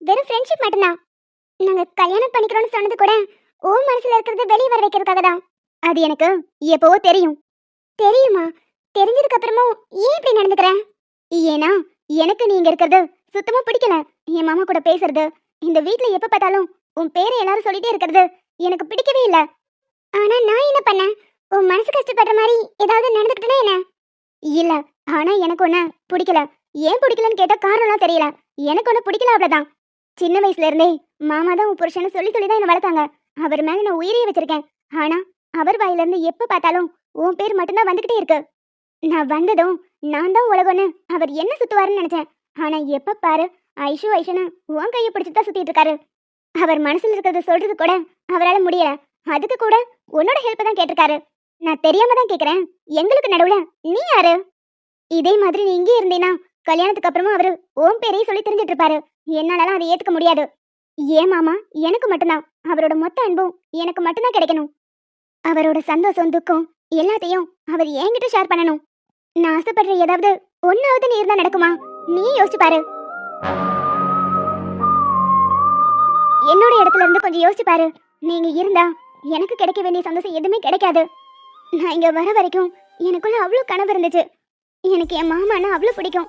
வெறும் ஃப்ரெண்ட்ஷிப் மட்டும்தான். நாங்க கல்யாணம் பண்ணிக்கிறோம்னு சொன்னது கூட ஓ மனசுல இருக்கிறது வெளிய வர வைக்கிறதுக்காக தான். அது எனக்கு எப்பவோ தெரியும். தெரியுமா? தெரிஞ்சதுக்கு அப்புறமும் ஏன் இப்படி நடந்துக்கிற? ஏன்னா எனக்கு நீங்க இருக்கிறது சுத்தமா பிடிக்கல. என் மாமா கூட பேசுறது, இந்த வீட்ல எப்ப பார்த்தாலும் உன் பேரை எல்லாரும் சொல்லிட்டே இருக்கிறது எனக்கு பிடிக்கவே இல்ல. ஆனா நான் என்ன பண்ணேன்? உன் மனசு கஷ்டப்படுற மாதிரி ஏதாவது நடந்துக்கிட்டேனா என்ன? இல்ல. ஆனா எனக்கு ஒண்ணு பிடிக்கல. ஏன் பிடிக்கலன்னு கேட்டா காரணம்லாம் தெரியல. எனக்கு ஒண்ணு பிடிக்கல அவ்வளவுதான். சின்ன வயசுல இருந்தே மாமா தான் உன் புருஷனை சொல்லி சொல்லி தான் என்ன வளர்த்தாங்க. அவர் மேல நான் உயிரையே வச்சிருக்கேன். ஆனா அவர் வாயில இருந்து எப்ப பார்த்தாலும் உன் பேர் மட்டும்தான் வந்துகிட்டே இருக்கு. நான் வந்ததும் நான் தான் உலகம்னு அவர் என்ன சுத்துவாருன்னு நினைச்சேன். ஆனா எப்ப பாரு ஐஷு ஐஷுன்னு உன் கையை பிடிச்சிட்டு தான் சுத்திட்டு இருக்காரு. அவர் மனசுல இருக்கிறத சொல்றது கூட அவரால முடியல. அதுக்கு கூட உன்னோட ஹெல்ப் தான் கேட்டிருக்காரு. நான் தெரியாம தான் கேக்குறேன். எங்களுக்கு நடுவுல நீ யாரு? இதே மாதிரி நீ இங்கே இருந்தீனா கல்யாணத்துக்கு அப்புறமா அவரு உன் பேரையே சொல்லி தெரிஞ்சிட்டு இருப்பாரு. என்னாலலாம் அதை ஏத்துக்க முடியாது. ஏன் மாமா எனக்கு மட்டும்தான் அவரோட மொத்த அன்பும் எனக்கு மட்டும்தான் கிடைக்கணும். அவரோட சந்தோஷம் துக்கம் எல்லாத்தையும் அவர் என்கிட்ட ஷேர் பண்ணணும். நான் ஆசைப்படுற ஏதாவது ஒன்னாவது நீ இருந்தா நடக்குமா? நீ யோசிச்சு பாரு. என்னோட இடத்துல இருந்து கொஞ்சம் யோசிச்சு பாரு. நீங்க இருந்தா எனக்கு கிடைக்க வேண்டிய சந்தோஷம் எதுவுமே கிடைக்காது. நான் இங்க வர வரைக்கும் எனக்குள்ள அவ்வளோ கனவு இருந்துச்சு. எனக்கு என் மாமானா அவ்வளோ பிடிக்கும்.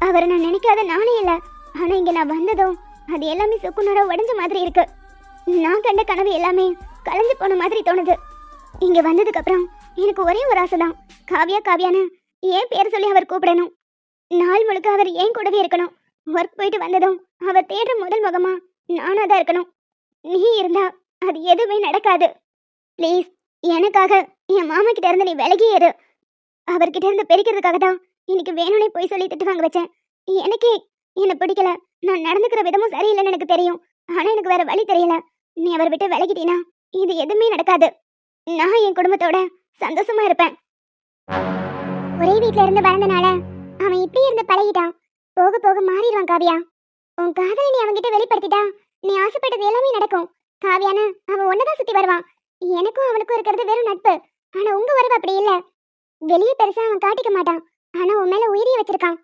அவரை நான் நினைக்காத நானே இல்லை. ஆனா இங்க நான் வந்ததும் அது எல்லாமே சுக்குநூற உடைஞ்ச மாதிரி இருக்கு. நான் கண்ட கனவு எல்லாமே கலைஞ்சு போன மாதிரி தோணுது. இங்க வந்ததுக்கு அப்புறம் எனக்கு ஒரே ஒரு ஆசைதான். காவியா காவியான்னு ஏன் பேர் சொல்லி அவர் கூப்பிடணும். நாள் முழுக்க அவர் ஏன் கூடவே இருக்கணும். ஒர்க் போயிட்டு வந்ததும் அவர் தேடுற முதல் முகமா நானா தான் இருக்கணும். நீ இருந்தா அது எதுவுமே நடக்காது. ப்ளீஸ் எனக்காக என் மாமா கிட்ட இருந்து நீ விலகியே இரு. அவர்கிட்ட இருந்து பிரிக்கிறதுக்காக தான் இன்னைக்கு வேணும்னே போய் சொல்லி திட்டு வாங்க வச்சேன். எனக்கே என்ன பிடிக்கல. நான் நடந்துக்கிற விதமும் சரியில்லைன்னு எனக்கு தெரியும். ஆனா எனக்கு வேற வழி தெரியல. நீ அவர் விட்டு விலகிட்டீனா இது எதுவுமே நடக்காது. நான் என் குடும்பத்தோட சந்தோஷமா இருப்பேன். ஒரே வீட்ல இருந்து வளர்ந்தனால அவன் இப்படி இருந்து பழகிட்டான். போக போக மாறிடுவான் காவியா. உன் காதலை நீ அவன்கிட்ட வெளிப்படுத்திட்டா நீ ஆசைப்பட்டது எல்லாமே நடக்கும். காவியான்னு அவன் ஒன்னதான் சுத்தி வருவான். எனக்கும் அவனுக்கும் இருக்கிறது வெறும் நட்பு. ஆனா உங்க உறவு அப்படி இல்ல. வெளியே பெருசா அவன் காட்டிக்க மாட்டான். ஆனா உன் மேல உயிரியை வச்சிருக்கான்.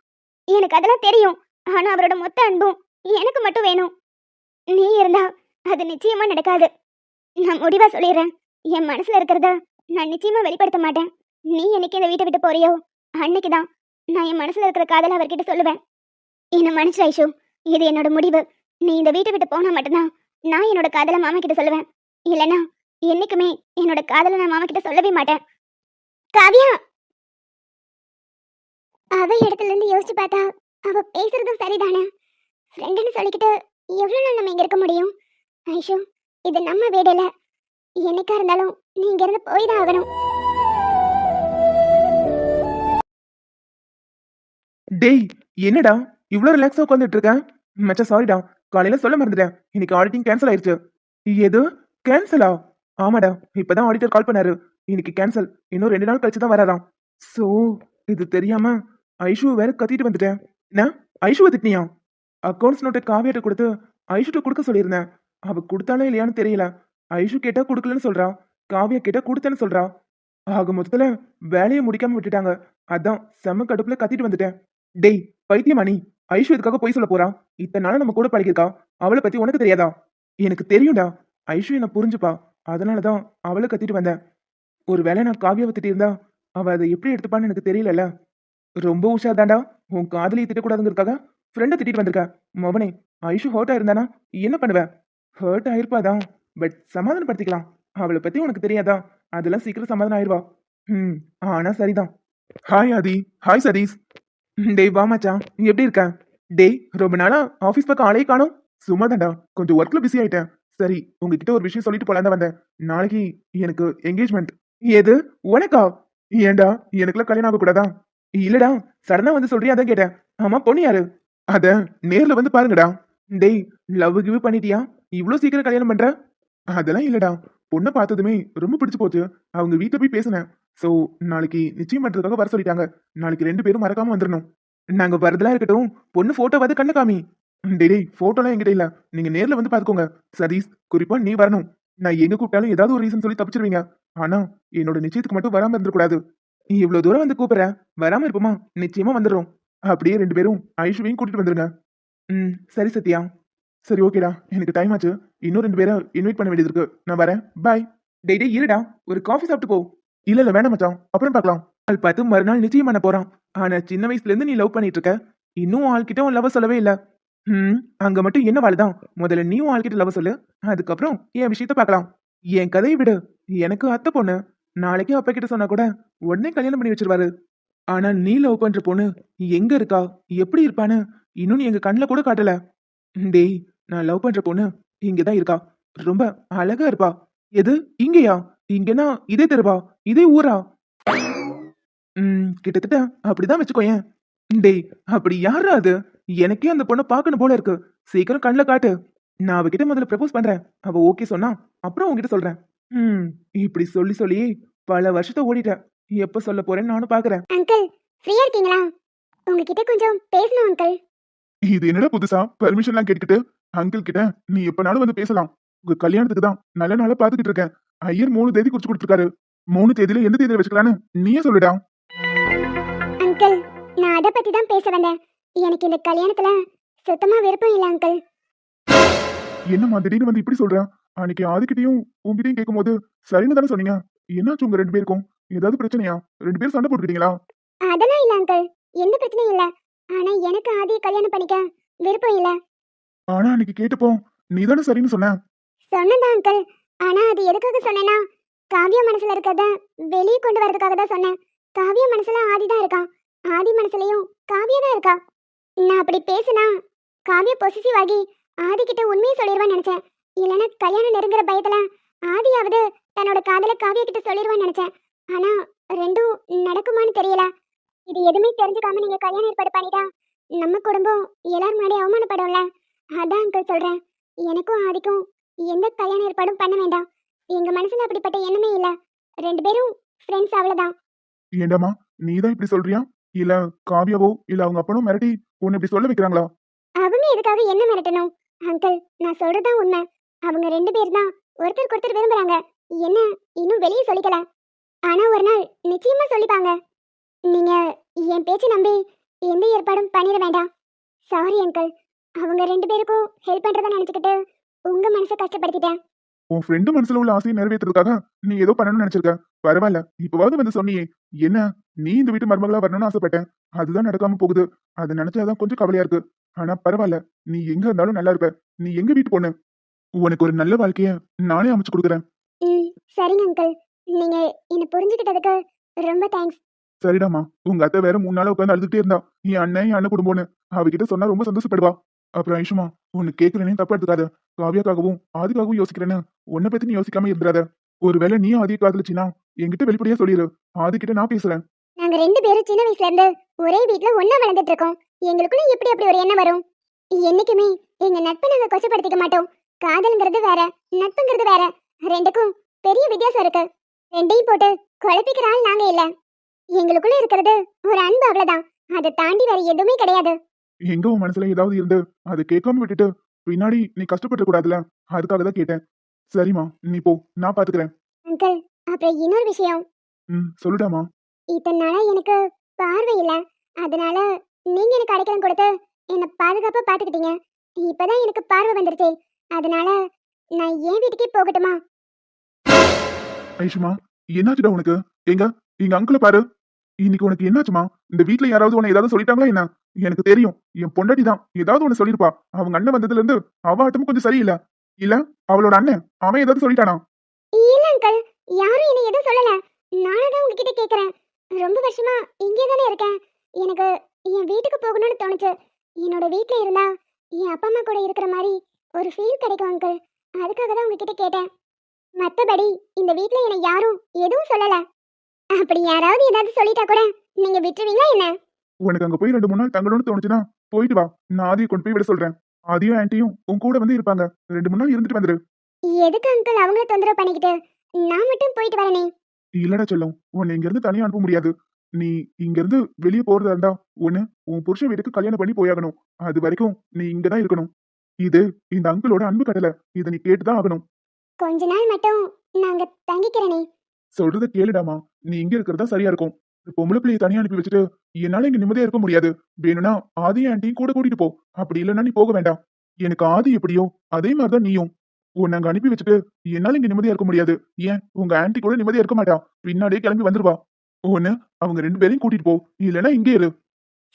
எனக்கு அதெல்லாம் தெரியும். ஆனா அவரோட மொத்த அன்பும் எனக்கு மட்டும் வேணும். நீ இருந்தா அது நிச்சயமா நடக்காது. நான் முடிவா சொல்லிடுறேன். என் மனசுல இருக்கிறத நான் நிச்சயமா வெளிப்படுத்த மாட்டேன். நீ என்னைக்கு இந்த வீட்டை விட்டு போறியோ அன்னைக்குதான் நான் என் மனசுல இருக்கிற காதலை அவர்கிட்ட சொல்லுவேன். என்ன மன்னிச்சு ஐஷு, இது என்னோட முடிவு. நீ இந்த வீட்டை விட்டு போனா மட்டும்தான் நான் என்னோட காதலை மாமா கிட்ட சொல்லுவேன். இல்லைன்னா என்னைக்குமே என்னோட காதலை நான் மாமா கிட்ட சொல்லவே மாட்டேன். காவியா அவ இடத்துல இருந்து யோசிச்சு பார்த்தா அவ பேசுறதும் சரிதானே. ஃப்ரெண்டுன்னு சொல்லிக்கிட்டு எவ்வளவு நாள் நம்ம இங்க இருக்க முடியும்? ஐஷு, இது நம்ம வீடு இல்ல. என்னைக்கா இருந்தாலும் நீ இங்க இருந்து போய் தான் ஆகணும். டேய், என்னடா இவ்ளோ ரிலாக்ஸா உட்காந்துட்டு இருக்க? மச்சான் சாரிடா, காலையில சொல்ல மறந்துட்டேன். இன்னைக்கு ஆடிட்டிங் கேன்சல் ஆயிருச்சு. எது கேன்சலா? ஆமாடா, இப்பதான் ஆடிட்டர் கால் பண்ணாரு. இன்னைக்கு கேன்சல், இன்னும் 2 நாள் கழிச்சு தான் வராராம். சோ இது தெரியாம ஐஷு வேற கத்திட்டு வந்துட்டேன். என்ன ஐஷுவை திட்டினியா? அக்கௌண்ட்ஸ் நோட்டை காவியாட்ட கொடுத்து ஐஷுட்ட கொடுக்க சொல்லியிருந்தேன். அவ கொடுத்தாலும் இல்லையான்னு தெரியல. ஐஷு கேட்டா கொடுக்கலன்னு சொல்றா, காவியா கேட்டா கொடுத்தேன்னு சொல்றா. ஆக மொத்தத்துல வேலையை முடிக்காம விட்டுட்டாங்க. அதான் செம்ம கடுப்புல கத்திட்டு வந்துட்டேன். டேய் பைத்தியமா நீ? ஐஷு எதுக்காக போய் சொல்ல போறா? இத்தனை நாள் நம்ம கூட பழகிருக்கா. அவளை பத்தி உனக்கு தெரியாதா? எனக்கு தெரியும்டா. ஐஷு என்ன புரிஞ்சுப்பா. அதனாலதான் அவளை கத்திட்டு வந்தேன். ஒருவேளை நான் காவியாவை திட்டியிருந்தா அவ அதை எப்படி எடுத்துப்பான்னு எனக்கு தெரியலல்ல. ரொம்ப உஷார் தாண்டா. உன் காதலியை திட்டக்கூடாதுங்கிறதுக்காக ஃப்ரெண்டை திட்டிட்டு வந்திருக்க. மவனே, ஐஷு ஹர்ட் ஆயிருந்தானா என்ன பண்ணுவ? ஹர்ட் ஆயிருப்பாதான், பட் சமாதானப்படுத்திக்கலாம். அவளை பத்தி உனக்கு தெரியாதா? அதெல்லாம் சீக்கிரம் சமாதானம் ஆயிருவா. ம், ஆனா சரிதான். ஹாய் ஆதி. ஹாய் சதீஷ். டேய் வா மச்சான், நீ எப்படி இருக்க? டேய் ரொம்ப நாளா ஆபீஸ் பக்கம் ஆளே காணோம். சும்மா தாண்டா, கொஞ்சம் ஒர்க்ல பிஸி ஆயிட்டேன். சரி, உங்ககிட்ட ஒரு விஷயம் சொல்லிட்டு போலாம் தான் வந்தேன். நாளைக்கு எனக்கு என்கேஜ்மெண்ட். எது உனக்கா? ஏன்டா எனக்குலாம் கல்யாணம் ஆக கூடாதா? இல்லடா, சடனா வந்து சொல்றியா அதான் கேட்டேன். ஆமா, பொண்ணு யாரு? அத நேர்ல வந்து பாருங்கடா. டேய், லவ் கிவ் பண்ணிட்டியா? இவ்ளோ சீக்கிரம் கல்யாணம் பண்ற? அதெல்லாம் இல்லடா, பொண்ணை பார்த்ததுமே ரொம்ப பிடிச்சு போச்சு. அவங்க வீட்டுல போய் பேசினேன். சோ நாளைக்கு நிச்சயம் பண்றதுக்காக வர சொல்லிட்டாங்க. நாளைக்கு 2 பேரும் மறக்காம வந்துடணும். நாங்க வரதெல்லாம் இருக்கட்டும், பொண்ணு போட்டோவாது கண்ணு காமி. டேய் போட்டோலாம் என்கிட்ட இல்ல, நீங்க நேர்ல வந்து பாத்துக்கோங்க. சதீஷ், குறிப்பா நீ வரணும். நான் எங்க கூப்பிட்டாலும் ஏதாவது ஒரு ரீசன் சொல்லி தப்பிச்சிருவீங்க. ஆனா என்னோட நிச்சயத்துக்கு மட்டும் வராம இருந்துடக்கூடாது. நீ இவ்வளவு தூரம் வந்து கூப்பிடுற, வராம இருப்போமா? நிச்சயமா வந்துடுறோம். அப்படியே 2 பேரும் ஐஷுவையும் கூட்டிட்டு வந்துருங்க. ம் சரி சத்யா. சரி ஓகேடா, எனக்கு டைம் ஆச்சு. இன்னும் 2 பேரை இன்வைட் பண்ண வேண்டியது இருக்கு. நான் வரேன். பாய். டேய் டேய் இருடா, ஒரு காஃபி சாப்பிட்டு போ. இல்ல இல்ல வேணாம் மச்சான், அப்புறம் பார்க்கலாம். நாள் பார்த்து மறுநாள் நிச்சயம் பண்ண போறான். ஆனா சின்ன வயசுல இருந்து நீ லவ் பண்ணிட்டு இருக்க. இன்னும் உன் ஆள்கிட்ட உன் லவ் சொல்லவே இல்ல. அங்க மட்டும் என்ன வாழுதான்? முதல்ல நீ உன் ஆள்கிட்ட லவ் சொல்லு. அதுக்கப்புறம் என் விஷயத்த பார்க்கலாம். என் கதையை விடு. எனக்கு அத்தை பொண்ணு. நாளைக்கு அப்பா கிட்ட சொன்னா கூட உடனே கல்யாணம் பண்ணி வச்சிருவாரு. ஆனா நீ லவ் பண்ற பொண்ணு எங்க இருக்கா, எப்படி இருப்பான்னு இன்னும் நீ எங்க கண்ணுல கூட காட்டல. டேய், நான் லவ் பண்ற பொண்ணு இங்கதான் இருக்கா. ரொம்ப அழகா இருப்பா. எது இங்கயா? இங்கன்னா இதே தெருவா, இதே ஊரா? கிட்டத்தட்ட அப்படிதான் வச்சுக்கோயேன். டேய், அப்படி யாரா அது? எனக்கே அந்த பொண்ணை பார்க்கணும் போல இருக்கு. சீக்கிரம் கண்ணுல காட்டு. நான் அவகிட்ட முதல்ல ப்ரப்போஸ் பண்றேன். அவ ஓகே சொன்னா அப்புறம் உன்கிட்ட சொல்றேன். ம் இப்படி சொல்லி சொல்லி பல வருஷத்தை ஓடிட்ட. எப்ப சொல்ல போறேன்னு நானும் பாக்குறேன். அங்கிள் ஃப்ரீயா இருக்கீங்களா? உங்ககிட்ட கொஞ்சம் பேசணும் அங்கிள். இது என்னடா புதுசா பெர்மிஷன்லாம் கேட்டுக்கிட்டு அங்கிள் கிட்ட நீ எப்பனாலும் வந்து பேசலாம். உங்க கல்யாணத்துக்கு தான் நல்ல நாளா பாத்துக்கிட்டு இருக்கேன். ஐயர் 3 தேதி குறிச்சு கொடுத்துருக்காரு. 3 தேதியில எந்த தேதியில வச்சுக்கலான்னு நீயே சொல்லுடா. அங்கிள் நான் அதை பத்தி தான் பேச வந்தேன். எனக்கு இந்த கல்யாணத்துல சுத்தமா விருப்பம் இல்ல அங்கிள். என்னம்மா திடீர்னு வந்து இப்படி சொல்ற? அன்னைக்கு ஆதிக்கிட்டையும் உங்ககிட்டயும் கேட்கும்போது சரின்னு தானே சொன்னீங்க. என்னாச்சு உங்க 2 பேருக்கும்? ஏதாவது பிரச்சனையா? 2 பேரும் சண்டை போட்டுக்கிட்டீங்களா? அதெல்லாம் இல்ல அங்கிள், எந்த பிரச்சனையும் இல்ல. ஆனா எனக்கு ஆதியை கல்யாணம் பண்ணிக்க விருப்பம் இல்ல. ஆனா அன்னைக்கு கேட்டப்போ நீ தானே சரின்னு சொன்ன. சொன்னதான் அங்கிள். ஆனா அது எதுக்காக சொன்னேன்னா, காவியா மனசுல இருக்கறத வெளியே கொண்டு வரதுக்காக தான் சொன்னேன். காவியா மனசுல ஆதி தான் இருக்கான். ஆதி மனசுலயும் காவியா தான் இருக்கா. நான் அப்படி பேசினா காவியா பொசிசிவ் ஆகி ஆதி கிட்ட உண்மையை சொல்லிடுவான்னு நினைச்சேன். இல்லைன்னா கல்யாணம் நெருங்குற பயத்துல ஆதியாவது தன்னோட காதல காவியா கிட்ட சொல்லிடுவான்னு நினைச்சேன். ஆனா ரெண்டும் நடக்குமான்னு தெரியல. இது எதுவுமே தெரிஞ்சுக்காம நீங்க கல்யாணம் ஏற்பாடு பண்ணிட்டா நம்ம குடும்பம் எல்லாரும் முன்னாடி அவமானப்படும்ல. அதான் அங்கிள் சொல்றேன். எனக்கும் ஆதிக்கும் எந்த கல்யாண ஏற்பாடும் பண்ண வேண்டாம். எங்க மனசுல அப்படிப்பட்ட எண்ணமே இல்ல. 2 பேரும் ஃப்ரெண்ட்ஸ் அவ்வளவுதான். ஏண்டாமா நீ தான் இப்படி சொல்றியா? இல்ல காவியாவோ இல்ல அவங்க அப்பனும் மிரட்டி உன்னை இப்படி சொல்ல வைக்கிறாங்களா? அவங்க எதுக்காக என்ன மிரட்டணும்? அங்கிள் நான் சொல்றதுதான் உண்மை. அவங்க 2 பேர் தான் ஒருத்தருக்கு ஒருத்தர் விரும்புறாங்க. என்ன இன்னும் வெளியே சொல்லிக்கல. ஆனா ஒரு நாள் நிச்சயமா சொல்லிப்பாங்க. நீங்க என் பேச்சை நம்பி எந்த ஏற்பாடும் பண்ணிட வேண்டாம். Sorry uncle. அவங்க 2 பேருக்கும் ஹெல்ப் பண்றதா நினைச்சுக்கிட்டு உங்க மனசை கஷ்டப்படுத்திட்டேன். உன் ஃப்ரெண்டு மனசுல உள்ள ஆசையை நிறைவேற்றுறதுக்காக நீ ஏதோ பண்ணணும்னு நினைச்சிருக்க. பரவாயில்ல, இப்பவாவது வந்து சொன்னியே. என்ன நீ இந்த வீட்டு மருமகளா வரணும்னு ஆசைப்பட்டேன். அதுதான் நடக்காம போகுது. அது நினைச்சாதான் கொஞ்சம் கவலையா இருக்கு. ஆனா பரவாயில்ல, நீ எங்க இருந்தாலும் நல்லா இருப்ப. நீ எங்க வீட்டு பொண்ணு. உனக்கு ஒரு நல்ல வாழ்க்கைய நானே அமைச்சு கொடுக்குறேன். ம் சரிங்க அங்கிள். நீங்க என்ன புரிஞ்சுக்கிட்டதுக்கு ரொம்ப தேங்க்ஸ். சரிடாமா, உங்க அத்தை வேற 3 நாளா உட்காந்து அழுதுகிட்டே இருந்தா. என் அண்ணன் குடும்பம்னு அவகிட்ட சொன்னா ரொம்ப சந்தோஷப்படுவா. அப்புறம் ஐஷுமா, உன்னை கேட்கறேனே தப்பா எடுத்துக்காத. காவியாக்காகவும் ஆதிக்காகவும் யோசிக்கிறேன்னு உன்னை பத்தி நீ யோசிக்காம இருந்துடாத. ஒருவேளை நீ ஆதியை காதலிச்சினா என்கிட்ட வெளிப்படையா சொல்லிடு. ஆதிக்கிட்ட நான் பேசுறேன். நாங்க 2 பேரும் சின்ன வயசுல இருந்து ஒரே வீட்ல ஒண்ணா வளர்ந்துட்டு இருக்கோம். எங்களுக்குள்ள எப்படி அப்படி ஒரு எண்ணம் வரும்? என்னைக்குமே எங்க நட்பை நாங்க கொச்சப்படுத்திக்க மாட்டோம். காதல்ங்கிறது வேற, நட்புங்கிறது வேற. ரெண்டுக்கும் பெரிய வித்தியாசம் இருக்கு. ரெண்டையும் போட்டு குழப்பிக்கிற ஆள் நாங்க இல்ல. எங்களுக்குள்ள இருக்கிறது ஒரு அன்பு அவ்வளவுதான். அதை தாண்டி வேற எதுவுமே கிடையாது. எங்க உன் மனசுல ஏதாவது இருந்து அதை கேட்காம விட்டுட்டு பின்னாடி நீ கஷ்டப்பட கூடாதுல. அதுக்காக தான் கேட்டேன். சரிம்மா, நீ போ, நான் பாத்துக்கிறேன். அங்கிள் அப்புறம் இன்னொரு விஷயம். சொல்லுடாமா. இத்தனை நாளா எனக்கு பார்வை இல்ல. அதனால நீங்க எனக்கு அடைக்கலம் கொடுத்து என்ன பாதுகாப்பா பாத்துக்கிட்டீங்க. இப்பதான் எனக்கு பார்வை வந்துருச்சு. அதனால நான் என் வீட்டுக்கே போகட்டுமா? ஐஷுமா, என்னாச்சுடா உனக்கு? எங்க எங்க அங்கிள பாரு. இன்னைக்கு உனக்கு என்னாச்சுமா? இந்த வீட்ல யாராவது உன்னை ஏதாவது சொல்லிட்டாங்களா என்ன? எனக்கு தெரியும், என் பொண்டாட்டி தான் ஏதாவது ஒண்ணு சொல்லிருப்பா. அவங்க அண்ணன் வந்ததுல இருந்து அவ ஆட்டமும் கொஞ்சம் சரியில்லை. இல்ல அவளோட அண்ணன் அவன் ஏதாவது சொல்லிட்டானா? இல்ல அங்கிள், யாரும் என்ன எதுவும் சொல்லல. நானே தான் உங்ககிட்ட கேக்குறேன். ரொம்ப வருஷமா இங்கே தானே இருக்கேன். எனக்கு என் வீட்டுக்கு போகணும்னு தோணுச்சு. என்னோட வீட்ல இருந்தா என் அப்பா அம்மா கூட இருக்கிற மாதிரி ஒரு ஃபீல் கிடைக்கும் அங்கிள். அதுக்காக தான் உங்ககிட்ட கேட்டேன். மத்தபடி இந்த வீட்ல என்னை யாரும் எதுவும் சொல்லல. அப்படி யாராவது ஏதாவது சொல்லிட்டா கூட நீங்க விட்டுருவீங்களா என்ன? உனக்கு அங்க போய் 2 3 நாள் தங்கணும்னு தோணுச்சுன்னா போயிட்டு வா. நான் ஆதியை கொண்டு போய் விட சொல்றேன். ஆதியும் ஆன்ட்டியும் உன் கூட வந்து இருப்பாங்க. 2 3 நாள் இருந்துட்டு வந்துரு. எதுக்கு அங்கிள் அவங்கள தொந்தரவு பண்ணிக்கிட்டு? நான் மட்டும் போயிட்டு வரேனே. இல்லடா செல்லம், உன்னை இங்க இருந்து தனியா அனுப்ப முடியாது. நீ இங்க இருந்து வெளியே போறதா இருந்தா ஒண்ணு உன் புருஷன் வீட்டுக்கு கல்யாணம் பண்ணி போயாகணும். அது வரைக்கும் நீ இங்கதான் இருக்கணும். இது இந்த அங்கிளோட அன்பு கட்டளை. இதை நீ கேட்டுதான் ஆகணும். கொஞ்ச நாள் மட்டும் நாங்க தங்கிக்கிறேனே. சொல்றத கேளுடாமா. நீ இங்க இருக்கிறதா சரியா இருக்கும். பொம்பளை பிள்ளையை தனியா அனுப்பி வச்சுட்டு என்னால இங்க நிம்மதியா இருக்க முடியாது. வேணும்னா ஆதி ஆண்டியும் கூட கூட்டிட்டு போ. அப்படி இல்லைன்னா நீ போக வேண்டாம். எனக்கு ஆதி எப்படியோ அதே மாதிரிதான் நீயும். உன்னை அங்க அனுப்பி வச்சுட்டு என்னால இங்க நிம்மதியா இருக்க முடியாது. ஏன் உங்க ஆன்ட்டி கூட நிம்மதியா இருக்க மாட்டா. பின்னாடியே கிளம்பி வந்துருவா. ஒண்ணு அவங்க 2 பேரையும் கூட்டிட்டு போ. இல்லைன்னா இங்கே இரு.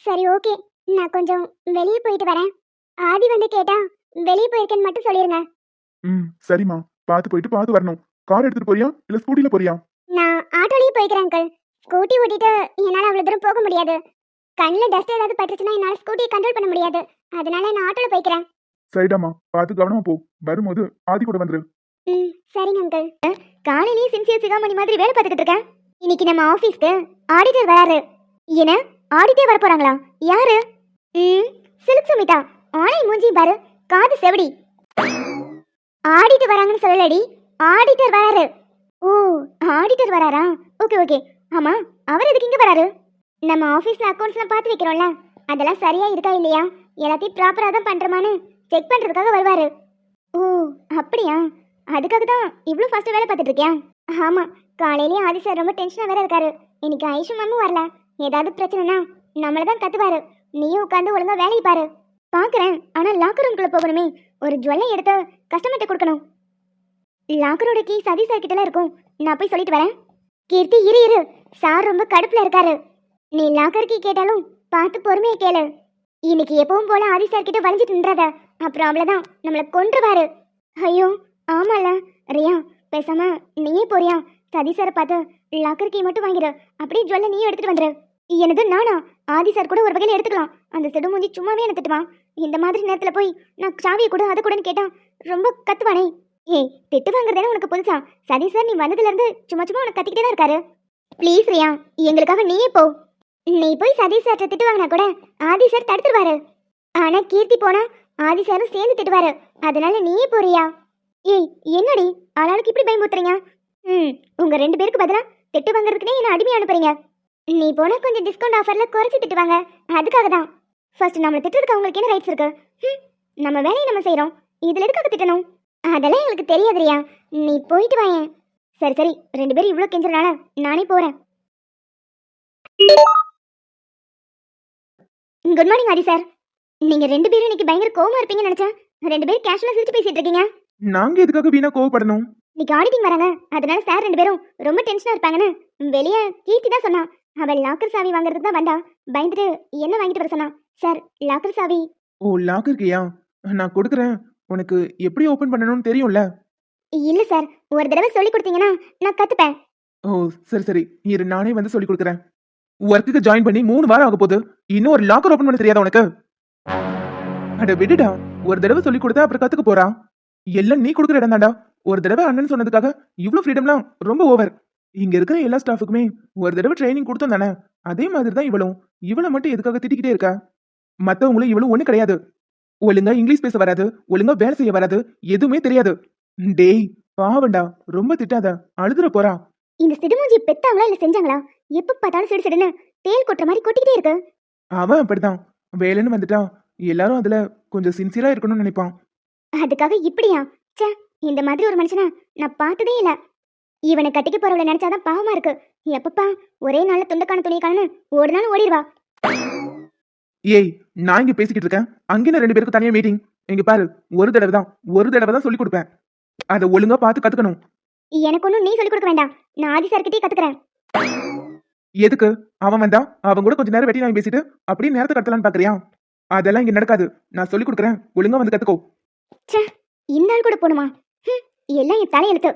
சரி ஓகே, நான் கொஞ்சம் வெளியே போயிட்டு வரேன். ஆதி வந்து கேட்டா வெளியே போயிருக்கேன்னு மட்டும் சொல்லிருங்க. சரிம்மா. பார்த்து போயிட்டு பார்த்து வரணும். கார் எடுத்துட்டு போறியா இல்ல ஸ்கூட்டில போறியா? நான் ஆட்டோலயே போய்க்கிறேன் அங்கிள். ஸ்கூட்டி ஓட்டிட்டு என்னால அவ்வளவு தூரம் போக முடியாது. கண்ணுல டஸ்ட் ஏதாவது பட்டுச்சுன்னா என்னால ஸ்கூட்டியை கண்ட்ரோல் பண்ண முடியாது. அதனால நான் ஆட்டோல போய்க்கிறேன். சரிடாமா, பார்த்து கவனமா போ. வரும்போது ஆதி கூட வந்துரு. சரிங்க அங்கிள். காலையிலேயே சின்சியர் சிகாமணி மாதிரி வேலை பார்த்துக்கிட்டு இருக்கேன். இன்னைக்கு நம்ம ஆபீஸ்க்கு ஆடிட்டர் வராரு. என்ன ஆடிட்டே வர போறாங்களா? யாரு? சிலுக் சுமிதா. ஆன்லைன் மூஞ்சி பாரு, காது செவடி. ஆடிட்டர் வராங்கன்னு சொல்லலடி, ஆடிட்டர் வராரு. ஓ, ஆடிட்டர் வராரா? Okay okay. ஆமா, அவர் எதுக்கு இங்க வராரு? நம்ம ஆபீஸ்ல அக்கவுண்ட்ஸ்லாம் பார்த்து வைக்கிறோம்ல, அதெல்லாம் சரியா இருக்கா இல்லையா, எல்லாத்தையும் ப்ராப்பரா தான் பண்றோமான்னு செக் பண்றதுக்காக வருவாரு. ஓ அப்படியா? அதுக்காக தான் இவ்வளோ ஃபாஸ்ட்டாக வேலை பார்த்துட்டு இருக்கியா? ஆமாம், காலையிலேயே ஆதி சார் ரொம்ப டென்ஷனாக வேற இருக்காரு. இன்னைக்கு ஐஷு மேமும் வரல. ஏதாவது பிரச்சனைனா நம்மளை தான் கத்துவாரு. நீயும் உட்காந்து ஒழுங்கா வேலையை பாரு. பார்க்குறேன், ஆனால் லாக்கர் ரூம்குள்ளே போகணுமே. ஒரு ஜுவல்லை எடுத்து கஸ்டமர்கிட்ட கொடுக்கணும். லாக்கரோட கீ சதி சார் கிட்டலாம் இருக்கும். நான் போய் சொல்லிட்டு வரேன். கீர்த்தி இரு இரு, சார் ரொம்ப கடுப்பில் இருக்காரு. நீ லாக்கர் கீ கேட்டாலும் பார்த்து பொறுமையை கேளு. இன்னைக்கு எப்பவும் போல ஆதி சார் கிட்ட வளைஞ்சிட்டு நின்றத, அப்புறம் அவ்வளோதான், நம்மளை கொன்றுவாரு. ஐயோ ஆமால ரியா, பேசாம நீயே போறியா? சதி சாரை பார்த்து லாக்கர் கீ மட்டும் வாங்கிடு. அப்படியே ஜுவல்ல நீயும் எடுத்துட்டு வந்துரு. எனது நானா? ஆதி சார் கூட ஒரு வகையில் எடுத்துக்கலாம். அந்த செடு மூஞ்சி சும்மாவே என்ன திட்டுவான். இந்த மாதிரி நேரத்தில் போய் நான் சாவியை கூட அதை கூடன்னு கேட்டா ரொம்ப கத்துவானே. ஏய், திட்டு வாங்குறதே உனக்கு புதுசா? சதி சார் நீ வந்ததுல இருந்து சும்மா சும்மா உனக்கு கத்திக்கிட்டே தான் இருக்காரு. ப்ளீஸ் ரியா, எங்களுக்காக நீயே போ. நீ போய் சதி சார்ட்ட திட்டு வாங்கினா கூட ஆதி சார் தடுத்துருவாரு. ஆனா கீர்த்தி போனா ஆதி சாரும் சேர்ந்து திட்டுவாரு. அதனால நீயே போறியா? ஏய் என்னடி ஆளாளுக்கு இப்படி பயமுறுத்துறீங்க? உங்க 2 பேருக்கு பதிலா திட்டு வாங்குறதுக்குனே என்ன அடிமையா அனுப்புறீங்க. நீ போனா கொஞ்சம் டிஸ்கவுண்ட் ஆஃபர்ல குறைச்சி திட்டுவாங்க. அதுக்காக தான். ஃபர்ஸ்ட் நம்மளை திட்டுறதுக்கு அவங்களுக்கு என்ன ரைட்ஸ் இருக்கு? நம்ம வேலையை நம்ம செய்றோம், இதுல எதுக்காக திட்டணும்? அதெல்லாம் எங்களுக்கு தெரியாதுரியா. நீ போயிட்டு வாயேன். சரி சரி, 2 பேரும் இவ்வளோ கெஞ்சுறனால நானே போறேன். குட் மார்னிங் ஆதி சார். நீங்க 2 பேரும் இன்னைக்கு பயங்கர கோவமா இருப்பீங்கன்னு நினைச்சேன். 2 பேரும் கேஷுவலா சிரிச்சு பேசிட்டு இருக்கீங்க. நாங்க எதுக்காக வீணா கோவப்படணும்? இன்னைக்கு ஆடிட்டிங் வராங்க, அதனால சார் 2 பேரும் ரொம்ப டென்ஷனா இருப்பாங்கன்னு வெளியே கீர்த்தி தான் சொன்னா. அவள் லாக்கர் சாவி வாங்குறதுக்கு தான் வந்தா. பயந்துட்டு என்ன வாங்கிட்டு வர சொன்னா. சார் லாக்கர் சாவி. ஓ, லாக்கர் கீயா? நான் கொடுக்குறேன். உனக்கு எப்படி ஓபன் பண்ணணும்னு தெரியும்ல? இல்ல சார், ஒரு தடவை சொல்லி கொடுத்தீங்கன்னா நான் கத்துப்பேன். ஓ சரி சரி, இரு நானே வந்து சொல்லி கொடுக்குறேன். ஒர்க்குக்கு ஜாயின் பண்ணி 3 வாரம் ஆக போகுது. இன்னும் ஒரு லாக்கர் ஓபன் பண்ண தெரியாதா உனக்கு? அட விடுடா, ஒரு தடவை சொல்லி கொடுத்தா அப்புறம் கத்துக்க போறா. எல்லாம் நீ கொடுக்குற இடம் தான்டா. ஒரு தடவை அண்ணன் சொன்னதுக்காக இவ்வளவு ஃப்ரீடம்லாம் ரொம்ப ஓவர். இங்க இருக்கிற எல்லா ஸ்டாஃபுக்குமே ஒரு தடவை ட்ரைனிங் கொடுத்தோம் தானே? அதே மாதிரி தான் இவளும். இவளை மட்டும் எதுக்காக திட்டிக்கிட்டே இருக்கா? மத்தவங்களும் இவளும் ஒண்ணு கிடையாது. ஒழுங்கா இங்கிலீஷ் பேச வராது, ஒழுங்கா வேலை செய்ய வராது, எதுவுமே தெரியாது. டேய் பாவண்டா, ரொம்ப திட்டாத, அழுதுற போறா. இந்த சிடுமூஞ்சி பெத்தாங்களா இல்ல செஞ்சாங்களா? எப்ப பார்த்தாலும் சிடு சிடுன்னு தேல் கொட்டுற மாதிரி கொட்டிக்கிட்டே இருக்கு. அவன் அப்படிதான். வேலைன்னு வந்துட்டா எல்லாரும் அதுல கொஞ்சம் சின்சியரா இருக்கணும்னு நினைப்பான். அதுக்காக இப்படியா? ச்சே, இந்த மாதிரி ஒரு மனுஷனை நான் பார்த்ததே இல்ல. இவனை கட்டிக்க போறவளை நினைச்சாதான் பாவமா இருக்கு. எப்பப்பா ஒரே நாள்ல துண்டக்கான துணிக்கானு ஓடினாலும் ஓடிடுவா. ஏய், நான் இங்க பேசிக்கிட்டு இருக்கேன், அங்கே 2 பேருக்கு தனியா மீட்டிங். இங்க பாரு, ஒரு தடவை தான் சொல்லி கொடுப்பேன். அதை ஒழுங்கா பார்த்து கத்துக்கணும். எனக்கு ஒன்றும் நீ சொல்லிக் கொடுக்க வேண்டாம். நான் ஆதி சார்கிட்டயே கத்துக்கிறேன். எதுக்கு? அவன் வந்தா அவன் கூட கொஞ்ச நேரம் வெட்டி நான் பேசிட்டு அப்படியே நேரத்தை கடத்தலான்னு பாக்குறியா? அதெல்லாம் இங்க நடக்காது. நான் சொல்லி கொடுக்குறேன், ஒழுங்கா வந்து கத்துக்கோ. ச்சே, இந்த ஆள் கூட போணுமா? எல்லாம் என் தலையெழுத்து.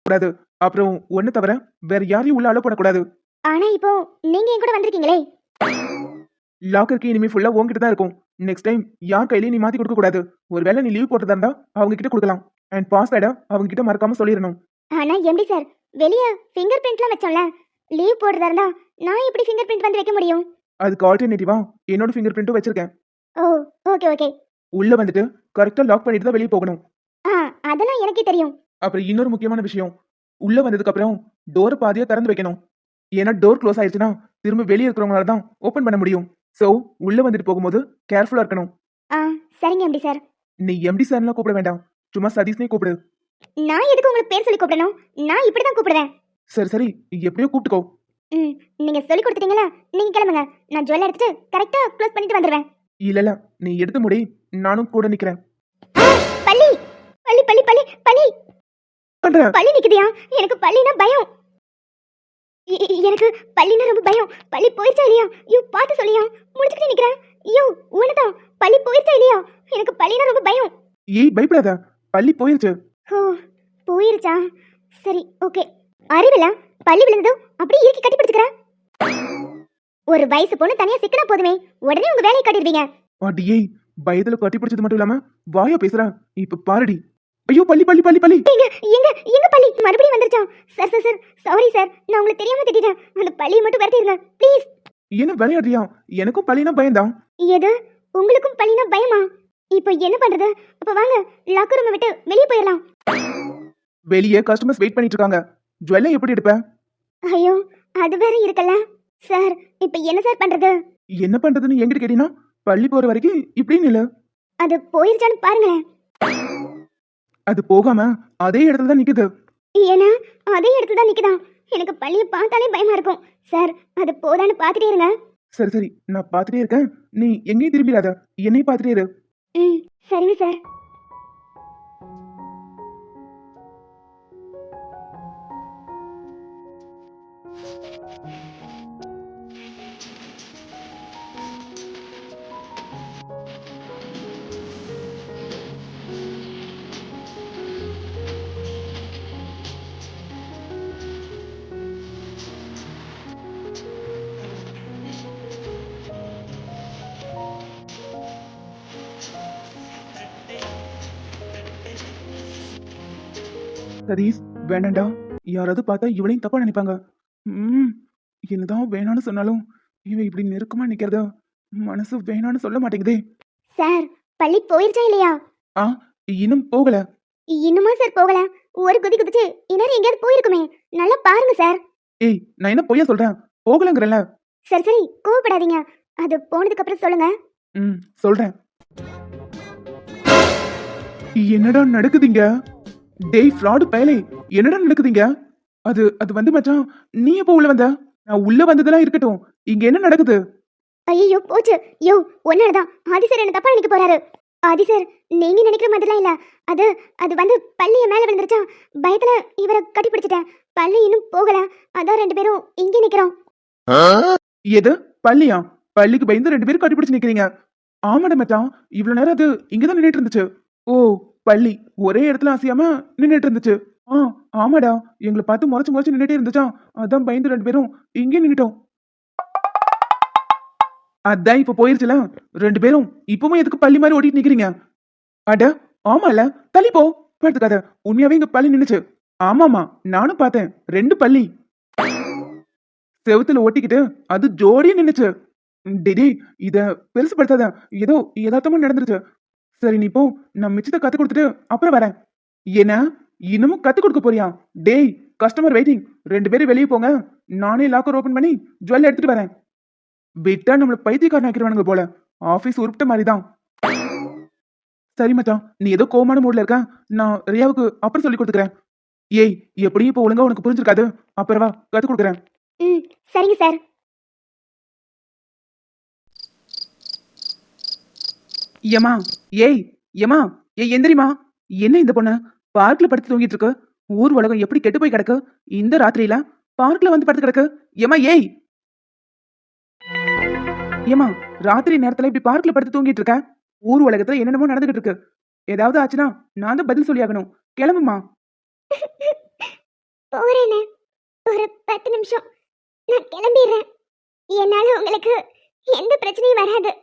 கூடாது. அப்புறம் ஒண்ணு தவிர வேற யாரையும் உள்ள அலோ பண்ணக்கூடாது. ஆனா இப்போ நீங்க என் கூட வந்திருக்கீங்களே. லாக்கருக்கு இனிமே ஃபுல்லா உன்கிட்ட தான் இருக்கும். நெக்ஸ்ட் டைம் யார் கையிலயும் நீ மாத்தி கொடுக்க கூடாது. ஒருவேளை நீ லீவ் போட்டதா இருந்தா அவங்க கிட்ட கொடுக்கலாம். அண்ட் பாஸ்வேர்டை அவங்க கிட்ட மறக்காம சொல்லிடணும். ஆனா எப்படி சார், வெளிய ஃபிங்கர் பிரிண்ட்லாம் வச்சோம்ல, லீவ் போடுறதா இருந்தா நான் எப்படி ஃபிங்கர் பிரிண்ட் வந்து வைக்க முடியும்? அதுக்கு ஆல்டர்னேட்டிவா என்னோட ஃபிங்கர் பிரிண்ட்டும் வச்சிருக்கேன். ஓ ஓகே ஓகே. உள்ள வந்துட்டு கரெக்டா லாக் பண்ணிட்டு தான் வெளியே போகணும். அதெல்லாம் எனக்கே தெரியும். அப்புறம் இன்னொரு முக்கியமான விஷயம், உள்ள வந்ததுக்கு அப்புறம் டோர் பாதியா திறந்து வைக்கணும். ஏன்னா டோர் க்ளோஸ் ஆயிடுச்சுன்னா திரும்ப வெளியே இருக்கிறவங்களால தான் ஓபன் பண்ண முடியும். சோ உள்ள வந்துட்டு போகும்போது கேர்ஃபுல்லா இருக்கணும். சரிங்க எம்டி சார். நீ எம்டி சார்லாம் கூப்பிட வேண்டாம், சும்மா சதீஷ்னே கூப்பிடு. நான் எதுக்கு உங்களுக்கு பேர் சொல்லி கூப்பிடணும்? நான் இப்படிதான் கூப்பிடுவேன். சரி சரி, எப்படியோ கூப்பிட்டுக்கோ. ம் நீங்க சொல்லி கொடுத்துட்டீங்களா? நீங்க கிளம்புங்க. நான் ஜுவல்ல எடுத்துட்டு கரெக்டா க்ளோஸ் பண்ணிட்டு வந்துடுவேன். இல்ல இல்ல, நீ எடுத்து முடி, நானும் கூட நிக்கிறேன். பள்ளி பள்ளி பள்ளி பள்ளி பள்ளி பண்ற பள்ளி நிக்குதியா? எனக்கு பள்ளினா பயம். எனக்கு பள்ளினா ரொம்ப பயம். பள்ளி போயிடுச்சா இல்லையா? ஐயோ பார்த்து சொல்லியா. முடிச்சுக்கிட்டே நிக்கிறேன். ஐயோ உனதான் பள்ளி போயிடுச்சா இல்லையா? எனக்கு பள்ளினா ரொம்ப பயம். ஏய் பயப்படாத, பள்ளி போயிருச்சு. ஓ போயிருச்சா? சரி ஓகே. அறிவில பள்ளி விழுந்ததும் அப்படியே இறுக்கி கட்டி பிடிச்சுக்கிறேன். ஒரு வயசு பொண்ணு தனியா சிக்கனா போதுமே, உடனே உங்க வேலையை கட்டிடுவீங்க. அடியே, பயத்துல கட்டி பிடிச்சது மட்டும் இல்லாம வாயா பேசுற. இப்ப பாருடி. ஐயோ பள்ளி பள்ளி பள்ளி பள்ளி. எங்க எங்க பள்ளி மறுபடியும் வந்துருச்சா? Sir sir sir sorry sir, நான் உங்களை தெரியாம திட்டிட்டேன். அந்த பள்ளியை மட்டும் விரட்டிடுங்க ப்ளீஸ். என்ன விளையாடுறியா? எனக்கும் பள்ளினா பயம்தான். எது உங்களுக்கும் பள்ளினா பயமா? இப்போ என்ன பண்றது? அப்ப வாங்க லாக்கர் ரூமை விட்டு வெளியே போயிடலாம். வெளியே கஸ்டமர்ஸ் வெயிட் பண்ணிட்டு இருக்காங்க. ஜுவல்ல எப்படி எடுப்ப? ஐயோ அது வேற இருக்கல. சார் இப்போ என்ன சார் பண்றது? என்ன பண்றதுன்னு என்கிட்ட கேட்டீங்கன்னா, பள்ளி போற வரைக்கும் இப்படின்னு இல்ல. அது போயிருச்சான்னு பாருங்களேன். அது போகாம அதே இடத்துல தான் நிக்குது. ஏன்னா அதே இடத்துல தான் நிக்குதா? எனக்கு பள்ளியை பார்த்தாலே பயமா இருக்கும். சார் அது போதான்னு பார்த்துட்டே இருங்க. சரி சரி, நான் பாத்துட்டே இருக்கேன். நீ எங்கேயும் திரும்பிடாத, என்னையும் பாத்துட்டே இரு. ம் சரிங்க சார். சதீஷ், வேணாண்டா. யாராவது பார்த்தா இவளையும் தப்பா நினைப்பாங்க. ம் என்னதான் வேணான்னு சொன்னாலும் இவன் இப்படி நெருக்கமா நிக்கிறத மனசு வேணான்னு சொல்ல மாட்டேங்குதே. சார் பள்ளி போயிருச்சா இல்லையா? ஆ, இன்னும் போகல. இன்னுமா சார் போகல? ஒரு குதி குதிச்சு இந்நேரம் எங்கேயாவது போயிருக்குமே. நல்லா பாருங்க சார். ஏய், நான் என்ன பொய்யா சொல்றேன்? போகலங்கிறல்ல. சரி சரி கோவப்படாதீங்க. அது போனதுக்கு அப்புறம் சொல்லுங்க. சொல்றேன். என்னடா நடக்குதுங்க? டேய் ஃப்ராடு பயலே, என்னடா நடக்குதுங்க? அது அது வந்து மச்சான், நீ எப்போ உள்ள வந்த? நான் உள்ள வந்ததெல்லாம் இருக்கட்டும், இங்க என்ன நடக்குது? ஐயோ போச்சு. யோ ஒன்னாலதான் ஆதி சார் என்ன தப்பா நினைக்க போறாரு. ஆதி சார் நீங்க நினைக்கிற மாதிரிலாம் இல்ல. அது அது வந்து பள்ளிய மேல விழுந்துருச்சா, பயத்துல இவரை கட்டி பிடிச்சிட்டேன். பள்ளி இன்னும் போகல, அதான் ரெண்டு பேரும் இங்கே நிக்கிறோம். எது பள்ளியா? பள்ளிக்கு பயந்து ரெண்டு பேரும் கட்டிப்பிடிச்சு நிக்கிறீங்க. ஆமாடா மச்சான், இவ்வளவு நேரம் அது இங்கதான் நின்னுட்டு இருந்துச்சு. ஓ, பள்ளி ஒரே இடத்துல அசையாம நின்னுட்டு இருந்துச்சு. ஆமாடா, எங்களை பார்த்து முறைச்சு முறைச்சு நின்னுட்டே இருந்துச்சா, அதான் பயந்து ரெண்டு பேரும் இங்கே நின்னுட்டோம். அதான் இப்ப போயிருச்சுல, ரெண்டு பேரும் இப்பவும் எதுக்கு பள்ளி மாதிரி ஓடிட்டு நிக்கிறீங்க? அட ஆமால, தள்ளி போ. படுத்துக்காத, உண்மையாவே இங்க பள்ளி நின்னுச்சு. ஆமாமா, நானும் பார்த்தேன், ரெண்டு பள்ளி செவுத்துல ஒட்டிக்கிட்டு அது ஜோடியா நின்னுச்சு. டிடி, இத பெருசுப்படுத்தாத, ஏதோ யதார்த்தமா நடந்துருச்சு. சரி நீ போ, நான் மிச்சத்தை கத்து கொடுத்துட்டு அப்புறம் வரேன். என்ன இன்னமும் கத்து கொடுக்க போறியா? டேய், கஸ்டமர் வெயிட்டிங், ரெண்டு பேரும் வெளியே போங்க, நானே லாக்கர் ஓபன் பண்ணி ஜுவல் எடுத்துட்டு வரேன். விட்டா நம்மள பைத்தியக்காரன் ஆக்கிடுவானுங்க போல, ஆபீஸ் உருப்பிட்ட மாதிரிதான். சரி மச்சான், நீ ஏதோ கோமான மூட்ல இருக்க, நான் ரியாவுக்கு அப்புறம் சொல்லி கொடுத்துக்கிறேன். ஏய், எப்படியும் இப்ப ஒழுங்கா உனக்கு புரிஞ்சிருக்காது, அப்புறம் வா கத்து கொடுக்குறேன். ம் சரிங்க சார். ஏமா, ஏய் ஏமா, ஏய் எந்திரிமா. என்ன இந்த பொண்ணு பார்க்ல படுத்து தூங்கிட்டு இருக்கு? ஊர் உலகம் எப்படி கெட்டு போய் கிடக்கு இந்த ராத்திரியில? பார்க்ல வந்து படுத்து கிடக்கு. ஏமா ஏய், ஏமா ராத்திரி நேரத்துல இப்படி பார்க்ல படுத்து தூங்கிட்டு இருக்க? ஊர் உலகத்துல என்னென்னமோ நடந்துகிட்டு இருக்கு. ஏதாவது ஆச்சுன்னா நான் தான் பதில் சொல்லி ஆகணும். கிளம்புமா. போறேன்னு ஒரு 10 நிமிஷம் நான் கிளம்பிடுறேன். என்னால உங்களுக்கு எந்த பிரச்சனையும் வராது.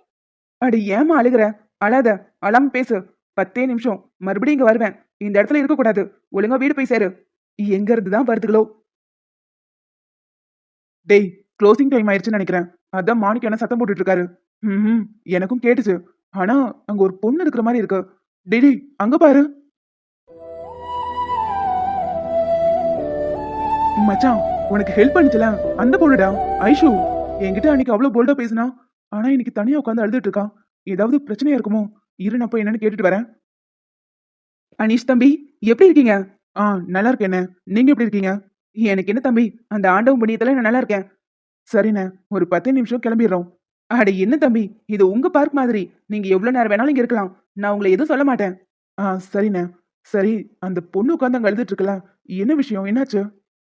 அடி ஏமா அழுகுற? அழாத, அழாம பேசு. 10 நிமிஷம் மறுபடியும் இங்க வருவேன். இந்த இடத்துல இருக்க கூடாது. ஒழுங்கா வீடு போய் சேரு. எங்க இருந்து தான் வருதுகளோ? டேய், க்ளோசிங் டைம் ஆயிடுச்சுன்னு நினைக்கிறேன். அதான் மாணிக்க என்ன சத்தம் போட்டுட்டு இருக்காரு. எனக்கும் கேட்டுச்சு. ஆனா அங்க ஒரு பொண்ணு இருக்கிற மாதிரி இருக்கு. டேடி, அங்க பாரு. மச்சான், உனக்கு ஹெல்ப் பண்ணிச்சல அந்த பொண்ணுடா, ஐஷு. என்கிட்ட அன்னைக்கு அவ்வளவு போல்டா பேசினா, ஆனா இன்னைக்கு தனியா உட்காந்து அழுதுட்டு இருக்கா. ஏதாவது பிரச்சனையா இருக்குமோ? இரு, நான் போய் என்னன்னு கேட்டுட்டு வரேன். அனீஷ் தம்பி, எப்படி இருக்கீங்க? நல்லா இருக்கேன். நீங்க எப்படி இருக்கீங்க? எனக்கு என்ன தம்பி, அந்த ஆண்டவன் புண்ணியத்துல நான் நல்லா இருக்கேன். சரிண்ணே, ஒரு 10 நிமிஷம் கிளம்பிடுறோம். அட என்ன தம்பி, இது உங்க பார்க் மாதிரி. நீங்க எவ்வளவு நேரம் வேணாலும் இங்க இருக்கலாம். நான் உங்களை எதுவும் சொல்ல மாட்டேன். சரிண்ணே. சரி, அந்த பொண்ணு உட்காந்து அங்க அழுதுட்டு இருக்கல, என்ன விஷயம், என்னாச்சு?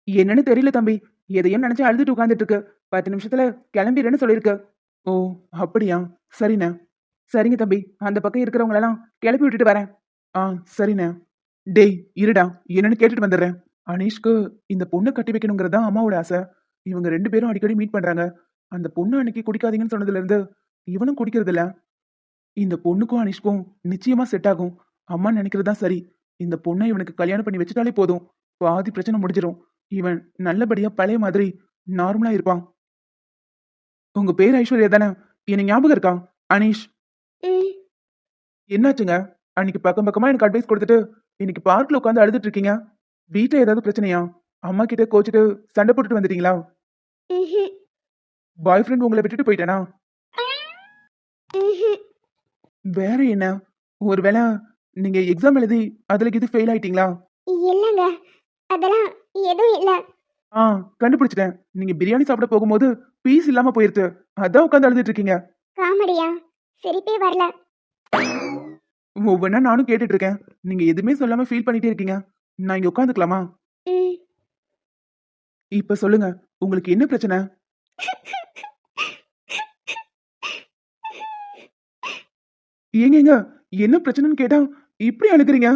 என்னன்னு தெரியல தம்பி, எதையும் நினைச்சு அழுதுட்டு உட்காந்துட்டு இருக்கு. 10 நிமிஷத்துல கிளம்பிடுறேன்னு சொல்லிருக்கு. ஓ, அப்படியா? சரிண்ணே. சரிங்க தம்பி, அந்த பக்கம் இருக்கிறவங்களெல்லாம் கிளப்பி விட்டுட்டு வரேன். சரிண்ணே. டேய் இருடா, என்னன்னு கேட்டுட்டு வந்துடுறேன். அனீஷ்க்கு இந்த பொண்ணை கட்டி வைக்கணுங்கிறது தான் அம்மாவோட ஆசை. இவங்க 2 பேரும் அடிக்கடி மீட் பண்றாங்க. அந்த பொண்ணு அன்னைக்கு குடிக்காதீங்கன்னு சொன்னதுல இருந்து இவனும் குடிக்கிறது இல்ல. இந்த பொண்ணுக்கும் அனீஷ்க்கும் நிச்சயமா செட் ஆகும். அம்மா நினைக்கிறது தான் சரி. இந்த பொண்ணை இவனுக்கு கல்யாணம் பண்ணி வச்சுட்டாலே போதும், பாதி பிரச்சனை முடிஞ்சிடும். இவன் நல்லபடியா பழைய மாதிரி நார்மலா இருப்பான். உங்க பேர் ஐஸ்வர்யா தானே? எனக்கு ஞாபகம் இருக்கா? அனீஷ், ம். என்னாச்சுங்க? அன்னைக்கு பக்கம் பக்கமா எனக்கு அட்வைஸ் கொடுத்துட்டு இன்னைக்கு பார்க்ல உட்காந்து அழுதுட்டு இருக்கீங்க. வீட்டுல ஏதாவது பிரச்சனையா? அம்மா கிட்ட கோச்சிட்டு சண்டை போட்டுட்டு வந்துட்டீங்களா? ம்ஹும். பாய் ஃப்ரெண்ட் உங்களை விட்டுட்டு போயிட்டானா? ம்ஹும். வேற என்ன? ஒருவேளை நீங்க எக்ஸாம் எழுதி அதுல இது ஃபெயில் ஆயிட்டீங்களா? இல்லைங்க, அதெல்லாம் எதுவும் இல்லை. கண்டுபிடிச்சிட்டேன். நீங்க பிரியாணி சாப்பிட போகும்போது பீஸ் இல்லாம போயிருச்சு. அதான் உட்காந்து அழுதுட்டு இருக்கீங்க. காமெடியா? சிரிப்பே வரல. ஒவ்வொன்னா நானும் கேட்டுட்டு இருக்கேன். நீங்க எதுவுமே சொல்லாம ஃபீல் பண்ணிட்டே இருக்கீங்க. நான் இங்க உட்காந்துக்கலாமா? ம். இப்ப சொல்லுங்க, உங்களுக்கு என்ன பிரச்சனை? ஏங்க என்ன பிரச்சனைன்னு கேட்டா இப்படி அழுகுறீங்க?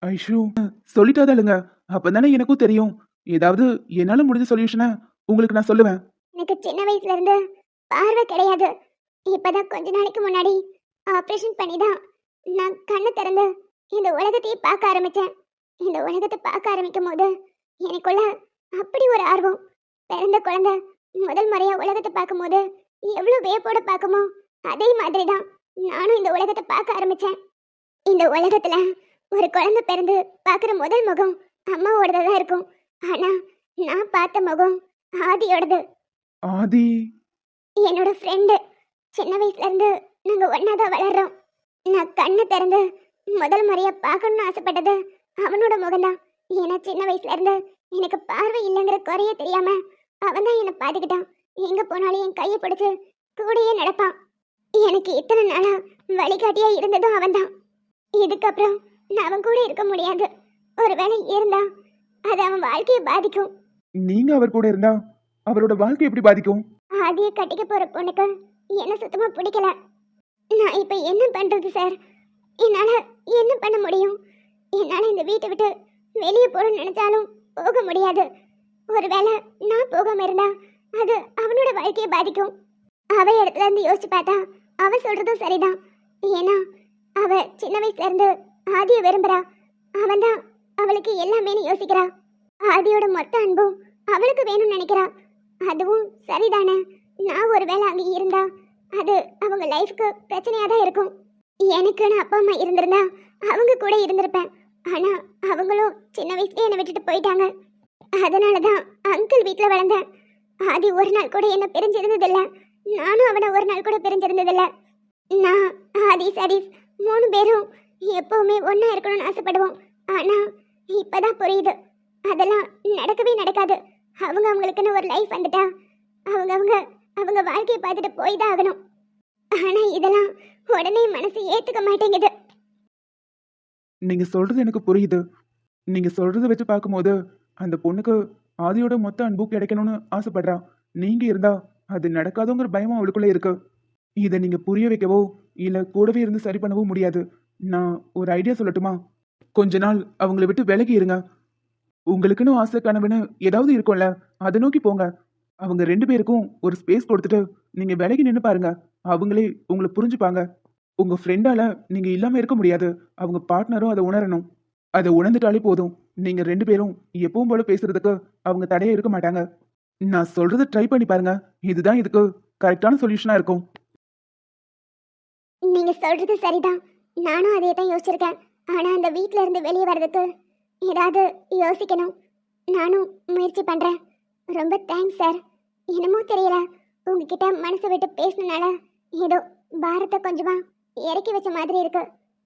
ஐஷு, சொல்லிட்டாதாளுங்க. அப்பதானே எனக்கும் தெரியும். ஏதாவது என்னால முடிஞ்ச சொல்யூஷனை உங்களுக்கு நான் சொல்லுவேன். எனக்கு சின்ன வயசுல இருந்து பார்வை கிடையாது. இப்பதான் கொஞ்ச நாளைக்கு முன்னாடி ஆபரேஷன் பண்ணி தான் நான் கண்ணை திறந்து இந்த உலகத்தையே பார்க்க ஆரம்பிச்சேன். இந்த உலகத்தை பார்க்க ஆரம்பிக்கும் போது எனக்குள்ள அப்படி ஒரு ஆர்வம். பிறந்த குழந்தை முதல் முறையா உலகத்தை பார்க்கும்போது எவ்வளவு வியப்போட பார்க்குமோ அதே மாதிரி தான் நானும் இந்த உலகத்தை பார்க்க ஆரம்பிச்சேன். இந்த உலகத்துல ஒரு குழந்தை பிறந்து பார்க்குற முதல் முகம் அம்மாவோடது தான் இருக்கும். ஆனா நான் பார்த்த முகம் ஆதியோடது. ஆதி? என்னோட ஃப்ரெண்டு. சின்ன வயசுல இருந்து நாங்க ஒன்னாதான் வளர்றோம். நான் கண்ணை திறந்து முதல் முறையா பார்க்கணும்னு ஆசைப்பட்டது அவனோட முகம்தான். ஏன்னா சின்ன வயசுல இருந்து எனக்கு பார்வை இல்லைங்கிற குறைய தெரியாம அவன் தான் என்னை பார்த்துக்கிட்டான். எங்க போனாலும் என் கையை பிடிச்சு கூடயே நடப்பான். எனக்கு இத்தனை நாளா வழிகாட்டியா இருந்ததும் அவன்தான். இதுக்கப்புறம் நான் அவன் கூட இருக்க முடியாது. ஒருவேளை இருந்தா அது அவன் வாழ்க்கையை பாதிக்கும். நீங்க அவர் கூட இருந்தா அவரோட வாழ்க்கை எப்படி பாதிக்கும்? ஆதியை கட்டிக்க போற பொண்ணுக்கு என்ன சுத்தமா பிடிக்கல. நான் இப்ப என்ன பண்றது சார்? என்னால என்ன பண்ண முடியும்? என்னால இந்த வீட்டை விட்டு வெளியே போகணும்னு நினைச்சாலும் போக முடியாது. ஒருவேளை நான் போகாம இருந்தா அது அவனோட வாழ்க்கையை பாதிக்கும். அவ இடத்துல இருந்து யோசிச்சு பார்த்தா அவ சொல்றதும் சரிதான். ஏன்னா அவ சின்ன வயசுல இருந்து ஆதியை விரும்புறா. அவன் தான் அவளுக்கு எல்லாமே யோசிக்கிறா. ஆதியோட மொத்த அன்பும் அவளுக்கு வேணும்னு நினைக்கிறா. அதுவும் சரிதானே. நான் ஒருவேளை அங்கே இருந்தா அது அவங்க லைஃப்க்கு பிரச்சனையா தான் இருக்கும். எனக்குன்னு அப்பா அம்மா இருந்திருந்தா அவங்க கூட இருந்திருப்பேன். ஆனா அவங்களும் சின்ன வயசுலயே என்னை விட்டுட்டு போயிட்டாங்க. அதனாலதான் அங்கிள் வீட்டில் வளர்ந்தேன். ஆதி ஒரு நாள் கூட என்ன பிரிஞ்சிருந்ததில்ல. நானும் அவனை ஒரு நாள் கூட பிரிஞ்சிருந்ததில்ல. நான் ஆதி சதீஷ் 3 பேரும் எப்பவுமே ஒன்னா இருக்கணும்னு ஆசைப்படுவோம். ஆனா இப்பதான் புரியுது, அதெல்லாம் நடக்கவே நடக்காது. அவங்களுக்குன்னு ஒரு லைஃப் வந்துட்டா அவங்க வாழ்க்கையை பார்த்துட்டு போய் தான் ஆகணும். ஆனா இதெல்லாம் உடனே மனசு ஏத்துக்க மாட்டேங்குது. நீங்க சொல்றது எனக்கு புரியுது. நீங்க சொல்றத வச்சு பார்க்கும்போது அந்த பொண்ணுக்கு ஆதியோட மொத்த அன்பு கிடைக்கணும்னு ஆசைப்படுறா. நீங்க இருந்தா அது நடக்காதுங்கிற பயமும் அவளுக்குள்ள இருக்கு. இதை நீங்க புரிய வைக்கவோ இல்ல கூடவே இருந்து சரி பண்ணவோ முடியாது. நான் ஒரு ஐடியா சொல்லட்டுமா? கொஞ்ச நாள் அவங்கள விட்டு விலகி இருங்க. உங்களுக்குன்னு ஆசை கனவுன்னு ஏதாவது இருக்கும்ல, அதை நோக்கி போங்க. அவங்க 2 பேருக்கும் ஒரு ஸ்பேஸ் கொடுத்துட்டு நீங்க விலகி நின்று பாருங்க. அவங்களே உங்களை புரிஞ்சுப்பாங்க. உங்க ஃப்ரெண்டால நீங்க இல்லாம இருக்க முடியாது. அவங்க பார்ட்னரும் அதை உணரணும். அதை உணர்ந்துட்டாலே போதும். நீங்க 2 பேரும் எப்பவும் போல பேசுறதுக்கு அவங்க தடையே இருக்க மாட்டாங்க. நான் சொல்றதை ட்ரை பண்ணி பாருங்க. இதுதான் இதுக்கு கரெக்டான சொல்யூஷனா இருக்கும். நீங்க சொல்றது சரிதான். நானும் அதே தான் யோசிச்சிருக்கேன். ஆனா அந்த வீட்ல இருந்து வெளியே வர்றதுக்கு ஏதாவது யோசிக்கணும். நானும் முயற்சி பண்றேன். ரொம்ப தேங்க்ஸ் சார். என்னமோ தெரியல, உங்ககிட்ட மனசை விட்டு பேசினால ஏதோ பாரத்தை கொஞ்சமா இறக்கி வச்ச மாதிரி இருக்கு.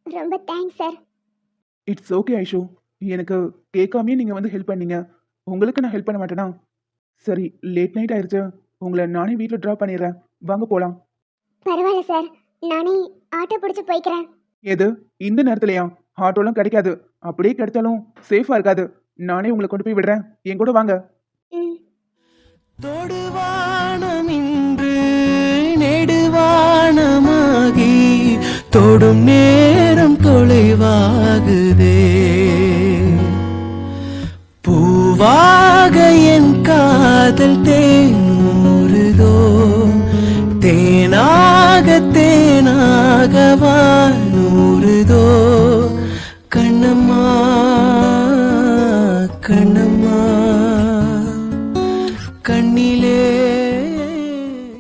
ரொம்ப thanks sir. It's okay Aishu. எனக்கு கேட்காமயே நீங்க வந்து ஹெல்ப் பண்ணீங்க. உங்களுக்கு நான் ஹெல்ப் பண்ண மாட்டேனா? சரி, லேட் நைட் ஆயிருச்சு. உங்களை நானே வீட்டில் ட்ராப் பண்ணிடுறேன். வாங்க போலாம். பரவாயில்ல சார், நானே ஆட்டோ பிடிச்சி போய்க்கிறேன். எது இந்த நேரத்துலயா? ஆட்டோலாம் கிடைக்காது. அப்படியே கிடைச்சாலும் சேஃபா இருக்காது. நானே உங்களை கொண்டு போய் விடுறேன். என் கூட வாங்க. ம். தொடுவானம் இன்று நெடுவானமாகி தொடும் நேரம் தொலைவாகுதே. பூவாக என் காதல் தேனூறுதோ, தேனாக தேனாக வாழ்